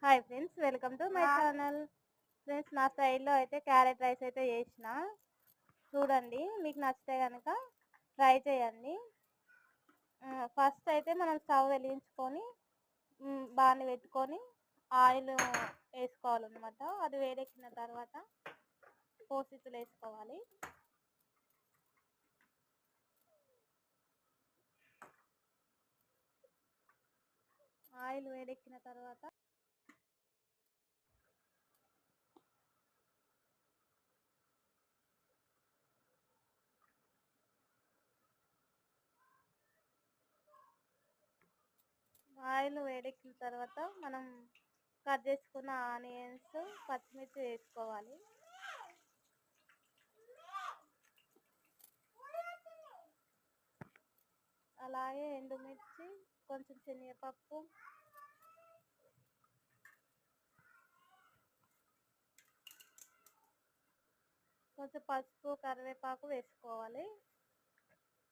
Hi friends, welcome to my channel. Friends, నా స్టైల్లో అయితే క్యారెట్ రైస్ అయితే చేసిన. చూడండి, మీకు నచ్చితే కనుక ట్రై చేయండి. ఫస్ట్ అయితే మనం స్టవ్ వెలిగించుకొని బాణలి పెట్టుకొని ఆయిల్ వేసుకోవాలన్నమాట. అది వేడెక్కిన తర్వాత పోసితులు వేసుకోవాలి. ఆయిల్ వేడెక్కిన తర్వాత మనం కట్ చేసుకున్న ఆనియన్స్, పచ్చిమిర్చి వేసుకోవాలి. అలాగే ఎండుమిర్చి, కొంచెం శనగపప్పు, కొంచెం పసుపు, కరివేపాకు వేసుకోవాలి.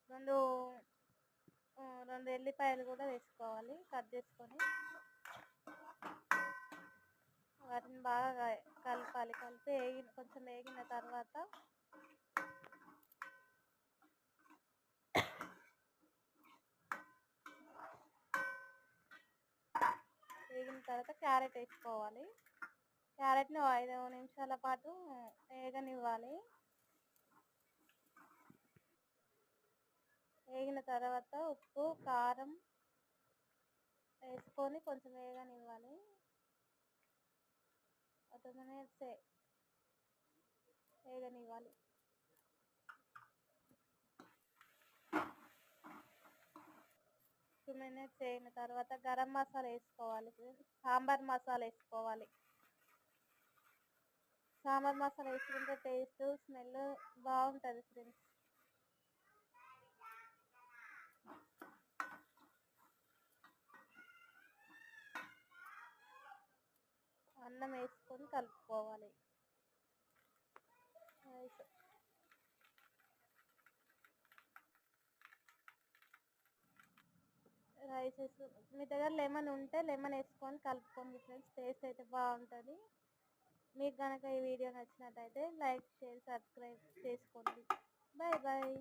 రెండు ఎల్లిపాయలు కూడా వేసుకోవాలి కట్ చేసుకొని. వాటిని బాగా కలపాలి. కలిపి కొంచెం వేగిన తర్వాత క్యారెట్ వేసుకోవాలి. క్యారెట్ని 5 నిమిషాల పాటు వేగనివ్వాలి. వేగిన తర్వాత ఉప్పు, కారం వేసుకొని కొంచెం వేగనివ్వాలి. ఒక 2 మినిట్స్ వేగనివ్వాలి. 2 మినిట్స్ వేగిన తర్వాత గరం మసాలా వేసుకోవాలి. సాంబార్ మసాలా వేసుకోవాలి. సాంబార్ మసాలా వేసుకుంటే టేస్ట్, స్మెల్ బాగుంటుంది ఫ్రెండ్స్. అన్నం వేసుకొని కలుపుకోవాలి. రైస్ మీ దగ్గర లెమన్ ఉంటే లెమన్ వేసుకొని కలుపుకోండి ఫ్రెండ్స్. టేస్ట్ అయితే బాగుంటుంది. మీకు కనుక ఈ వీడియో నచ్చినట్టయితే లైక్, షేర్, సబ్స్క్రైబ్ చేసుకోండి. Bye bye.